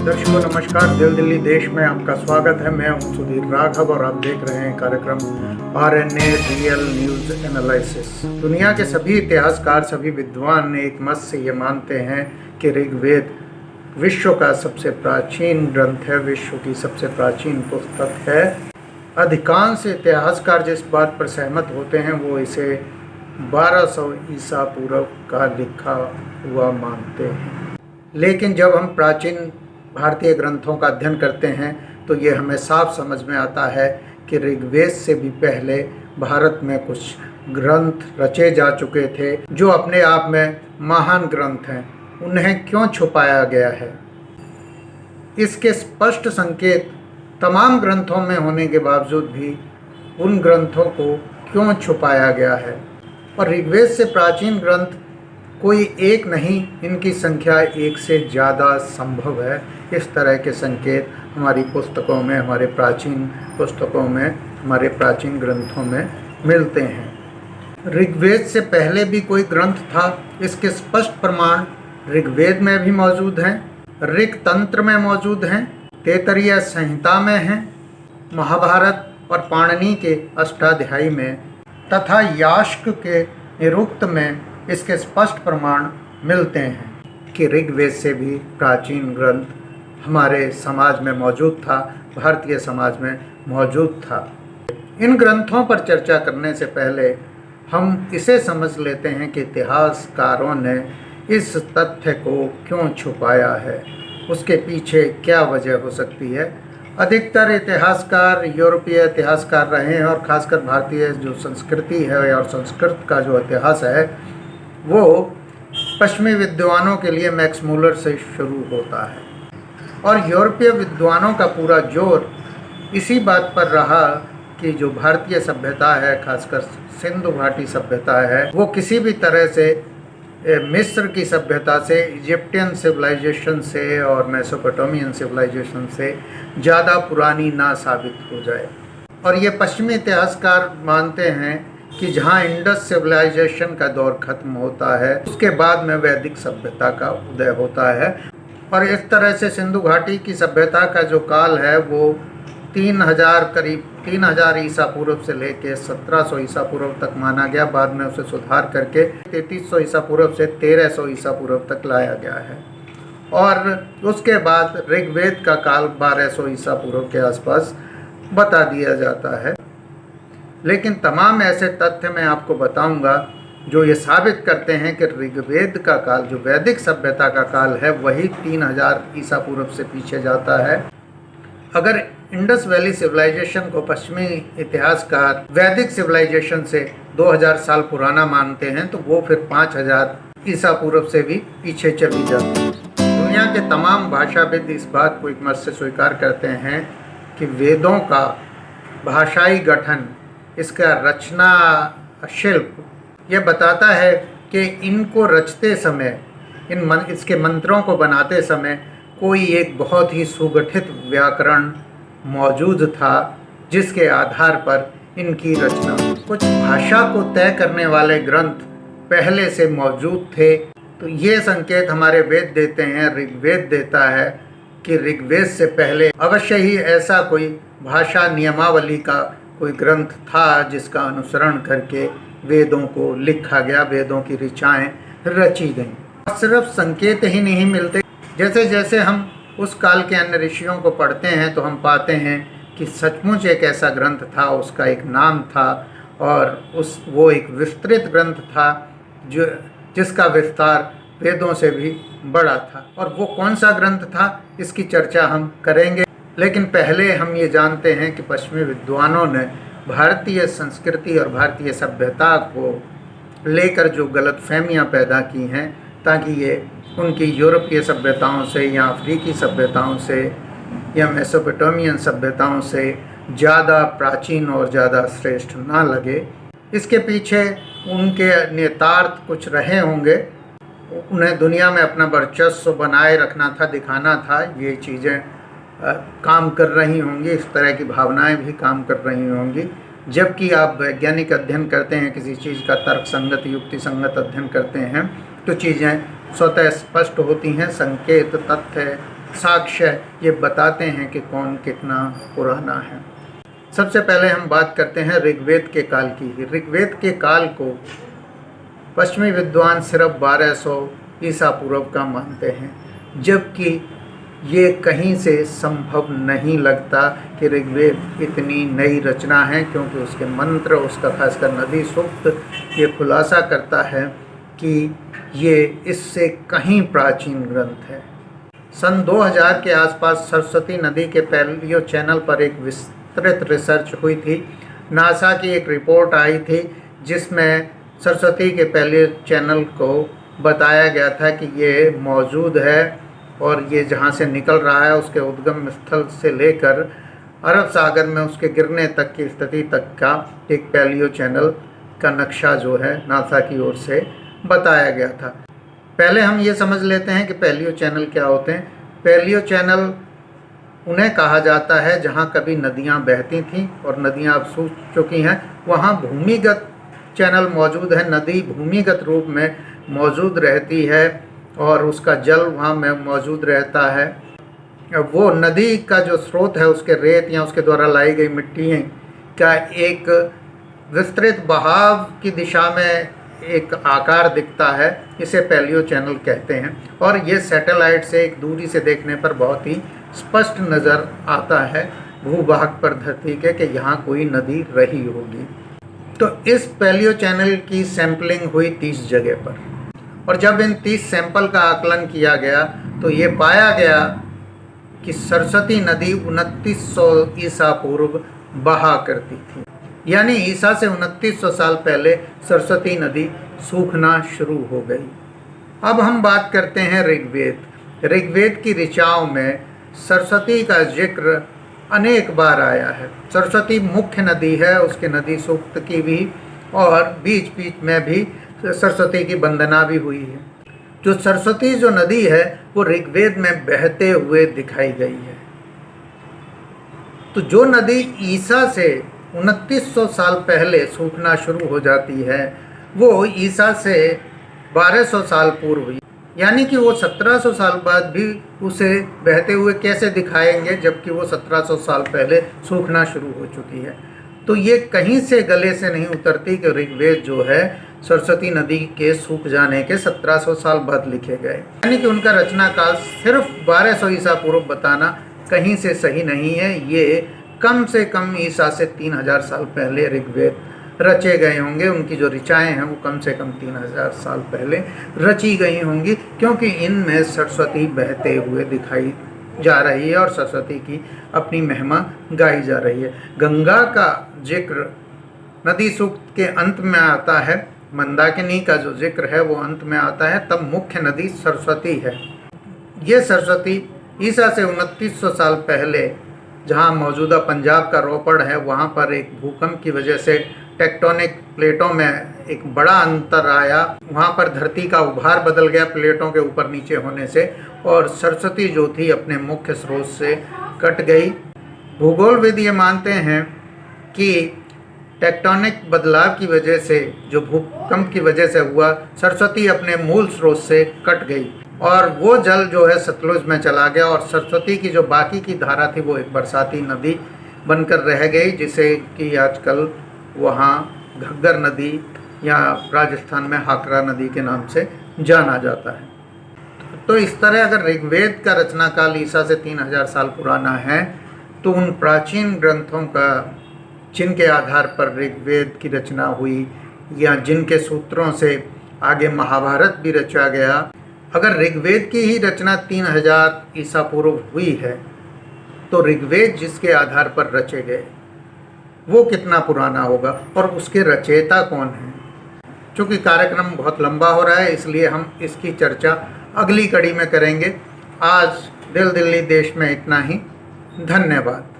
दर्शकों नमस्कार। दिल्ली देश में आपका स्वागत है। मैं हूं सुधीर राघव और आप देख रहे हैं कार्यक्रम RNA रियल न्यूज एनालिसिस। दुनिया के सभी इतिहासकार, सभी विद्वान एक मत से ये मानते हैं कि ऋग्वेद विश्व का सबसे प्राचीन ग्रंथ है, विश्व की सबसे प्राचीन पुस्तक है। अधिकांश इतिहासकार जिस बात पर सहमत होते हैं वो इसे 1200 ईसा पूर्व का लिखा हुआ मानते हैं। लेकिन जब हम प्राचीन भारतीय ग्रंथों का अध्ययन करते हैं तो ये हमें साफ समझ में आता है कि ऋग्वेद से भी पहले भारत में कुछ ग्रंथ रचे जा चुके थे जो अपने आप में महान ग्रंथ हैं। उन्हें क्यों छुपाया गया है, इसके स्पष्ट संकेत तमाम ग्रंथों में होने के बावजूद भी उन ग्रंथों को क्यों छुपाया गया है। और ऋग्वेद से प्राचीन ग्रंथ कोई एक नहीं, इनकी संख्या एक से ज़्यादा संभव है। इस तरह के संकेत हमारी पुस्तकों में, हमारे प्राचीन पुस्तकों में, हमारे प्राचीन ग्रंथों में मिलते हैं। ऋग्वेद से पहले भी कोई ग्रंथ था, इसके स्पष्ट प्रमाण ऋग्वेद में भी मौजूद हैं, ऋग तंत्र में मौजूद हैं, तैत्तिरीय संहिता में हैं, महाभारत और पाणिनि के अष्टाध्यायी में तथा यास्क के निरुक्त में इसके स्पष्ट प्रमाण मिलते हैं कि ऋग्वेद से भी प्राचीन ग्रंथ हमारे समाज में मौजूद था, भारतीय समाज में मौजूद था। इन ग्रंथों पर चर्चा करने से पहले हम इसे समझ लेते हैं कि इतिहासकारों ने इस तथ्य को क्यों छुपाया है, उसके पीछे क्या वजह हो सकती है। अधिकतर इतिहासकार यूरोपीय इतिहासकार रहे हैं और ख़ासकर भारतीय जो संस्कृति है और संस्कृत का जो इतिहास है वो पश्चिमी विद्वानों के लिए मैक्स मूलर से शुरू होता है। और यूरोपीय विद्वानों का पूरा जोर इसी बात पर रहा कि जो भारतीय सभ्यता है, खासकर सिंधु घाटी सभ्यता है, वो किसी भी तरह से मिस्र की सभ्यता से, इजिप्टियन सिविलाइजेशन से और मेसोपोटामियन सिविलाइजेशन से ज़्यादा पुरानी ना साबित हो जाए। और ये पश्चिमी इतिहासकार मानते हैं कि जहाँ इंडस सिविलाइजेशन का दौर खत्म होता है उसके बाद में वैदिक सभ्यता का उदय होता है। और इस तरह से सिंधु घाटी की सभ्यता का जो काल है वो 3000 ईसा पूर्व से लेकर 1700 ईसा पूर्व तक माना गया। बाद में उसे सुधार करके 3300 ईसा पूर्व से 1300 ईसा पूर्व तक लाया गया है। और उसके बाद ऋग्वेद का काल 1200 ईसा पूर्व के आसपास बता दिया जाता है। लेकिन तमाम ऐसे तथ्य मैं आपको बताऊंगा जो ये साबित करते हैं कि ऋग्वेद का काल, जो वैदिक सभ्यता का काल है, वही 3000 ईसा पूर्व से पीछे जाता है। अगर इंडस वैली सिविलाइजेशन को पश्चिमी इतिहासकार वैदिक सिविलाइजेशन से 2000 साल पुराना मानते हैं तो वो फिर 5000 ईसा पूर्व से भी पीछे चली जाती है। दुनिया के तमाम भाषाविद इस बात को एक मत से स्वीकार करते हैं कि वेदों का भाषाई गठन, इसका रचना शिल्प यह बताता है कि इनको रचते समय, इसके मंत्रों को बनाते समय कोई एक बहुत ही सुगठित व्याकरण मौजूद था जिसके आधार पर इनकी रचना। कुछ भाषा को तय करने वाले ग्रंथ पहले से मौजूद थे। तो ये संकेत हमारे वेद देते हैं, ऋग्वेद देता है कि ऋग्वेद से पहले अवश्य ही ऐसा कोई भाषा नियमावली का कोई ग्रंथ था जिसका अनुसरण करके वेदों को लिखा गया, वेदों की ऋचाएँ रची गईं। सिर्फ संकेत ही नहीं मिलते, जैसे जैसे हम उस काल के अन्य ऋषियों को पढ़ते हैं तो हम पाते हैं कि सचमुच एक ऐसा ग्रंथ था, उसका एक नाम था और वो एक विस्तृत ग्रंथ था जिसका विस्तार वेदों से भी बड़ा था। और वो कौन सा ग्रंथ था इसकी चर्चा हम करेंगे। लेकिन पहले हम ये जानते हैं कि पश्चिमी विद्वानों ने भारतीय संस्कृति और भारतीय सभ्यता को लेकर जो गलतफहमियां पैदा की हैं ताकि ये उनकी यूरोपीय सभ्यताओं से या अफ्रीकी सभ्यताओं से या मेसोपोटामियन सभ्यताओं से ज़्यादा प्राचीन और ज़्यादा श्रेष्ठ ना लगे। इसके पीछे उनके नेतार्थ कुछ रहे होंगे। उन्हें दुनिया में अपना वर्चस्व बनाए रखना था, दिखाना था। ये चीज़ें काम कर रही होंगी, इस तरह की भावनाएं भी काम कर रही होंगी। जबकि आप वैज्ञानिक अध्ययन करते हैं, किसी चीज़ का तर्क संगत, युक्ति संगत अध्ययन करते हैं तो चीज़ें स्वतः स्पष्ट होती हैं, संकेत, तथ्य साक्ष्य ये बताते हैं कि कौन कितना पुराना है। सबसे पहले हम बात करते हैं ऋग्वेद के काल की। ऋग्वेद के काल को पश्चिमी विद्वान सिर्फ 1200 ईसा पूर्व का मानते हैं, जबकि ये कहीं से संभव नहीं लगता कि ऋग्वेद इतनी नई रचना है, क्योंकि उसके मंत्र, उसका खासकर नदी सूक्त ये खुलासा करता है कि ये इससे कहीं प्राचीन ग्रंथ है। सन 2000 के आसपास सरस्वती नदी के पैलियो चैनल पर एक विस्तृत रिसर्च हुई थी। नासा की एक रिपोर्ट आई थी जिसमें सरस्वती के पैलियो चैनल को बताया गया था कि ये मौजूद है और ये जहाँ से निकल रहा है उसके उद्गम स्थल से लेकर अरब सागर में उसके गिरने तक की स्थिति तक का एक पैलियो चैनल का नक्शा जो है नासा की ओर से बताया गया था। पहले हम ये समझ लेते हैं कि पैलियो चैनल क्या होते हैं। पैलियो चैनल उन्हें कहा जाता है जहाँ कभी नदियाँ बहती थीं और नदियाँ अब सूख चुकी हैं, वहाँ भूमिगत चैनल मौजूद है। नदी भूमिगत रूप में मौजूद रहती है और उसका जल वहाँ में मौजूद रहता है। वो नदी का जो स्रोत है उसके रेत या उसके द्वारा लाई गई मिट्टी का एक विस्तृत बहाव की दिशा में एक आकार दिखता है, इसे पैलियो चैनल कहते हैं। और ये सैटेलाइट से एक दूरी से देखने पर बहुत ही स्पष्ट नज़र आता है भूभाग पर धरती के कि यहाँ कोई नदी रही होगी। तो इस पैलियो चैनल की सैंपलिंग हुई 30 जगह पर, और जब इन 30 सैंपल का आकलन किया गया तो ये पाया गया कि सरस्वती नदी 2900 ईसा पूर्व बहा करती थी, यानी ईसा से 2900 साल पहले सरस्वती नदी सूखना शुरू हो गई। अब हम बात करते हैं ऋग्वेद। ऋग्वेद की ऋचाओं में सरस्वती का जिक्र अनेक बार आया है। सरस्वती मुख्य नदी है, उसके नदी सूक्त की भी और बीच बीच में भी सरस्वती की वंदना भी हुई है। जो सरस्वती जो नदी है वो ऋग्वेद में बहते हुए दिखाई गई है। तो जो नदी ईसा से 2900 साल पहले सूखना शुरू हो जाती है वो ईसा से 1200 साल पूर्व हुई, यानी कि वो 1700 साल बाद भी उसे बहते हुए कैसे दिखाएंगे जबकि वो 1700 साल पहले सूखना शुरू हो चुकी है। तो ये कहीं से गले से नहीं उतरती कि ऋग्वेद जो है सरस्वती नदी के सूख जाने के 1700 साल बाद लिखे गए, यानी कि उनका रचना काल सिर्फ 1200 ईसा पूर्व बताना कहीं से सही नहीं है। ये कम से कम ईसा से 3000 साल पहले ऋग्वेद रचे गए होंगे। उनकी जो ऋचाएँ हैं वो कम से कम 3000 साल पहले रची गई होंगी, क्योंकि इनमें सरस्वती बहते हुए दिखाई जा रही है और सरस्वती की अपनी महिमा गाई जा रही है। गंगा का जिक्र नदी सूक्त के अंत में आता है, मंदाकिनी का जो जिक्र है वो अंत में आता है, तब मुख्य नदी सरस्वती है। ये सरस्वती ईसा से 2900 साल पहले जहाँ मौजूदा पंजाब का रोपड़ है वहाँ पर एक भूकंप की वजह से टेक्टोनिक प्लेटों में एक बड़ा अंतर आया। वहाँ पर धरती का उभार बदल गया प्लेटों के ऊपर नीचे होने से, और सरस्वती जो थी अपने मुख्य स्रोत से कट गई। भूगोलविद ये मानते हैं कि टेक्टोनिक बदलाव की वजह से, जो भूकंप की वजह से हुआ, सरस्वती अपने मूल स्रोत से कट गई और वो जल जो है सतलुज में चला गया और सरस्वती की जो बाकी की धारा थी वो एक बरसाती नदी बनकर रह गई, जिसे कि आजकल वहाँ घग्गर नदी या राजस्थान में हाकरा नदी के नाम से जाना जाता है। तो इस तरह अगर ऋग्वेद का रचना काल ईसा से 3000 साल पुराना है तो उन प्राचीन ग्रंथों का जिनके आधार पर ऋग्वेद की रचना हुई या जिनके सूत्रों से आगे महाभारत भी रचा गया, अगर ऋग्वेद की ही रचना 3000 ईसा पूर्व हुई है तो ऋग्वेद जिसके आधार पर रचे गए वो कितना पुराना होगा और उसके रचयिता कौन हैं। चूँकि कार्यक्रम बहुत लंबा हो रहा है इसलिए हम इसकी चर्चा अगली कड़ी में करेंगे। आज दिल दिल्ली देश में इतना ही। धन्यवाद।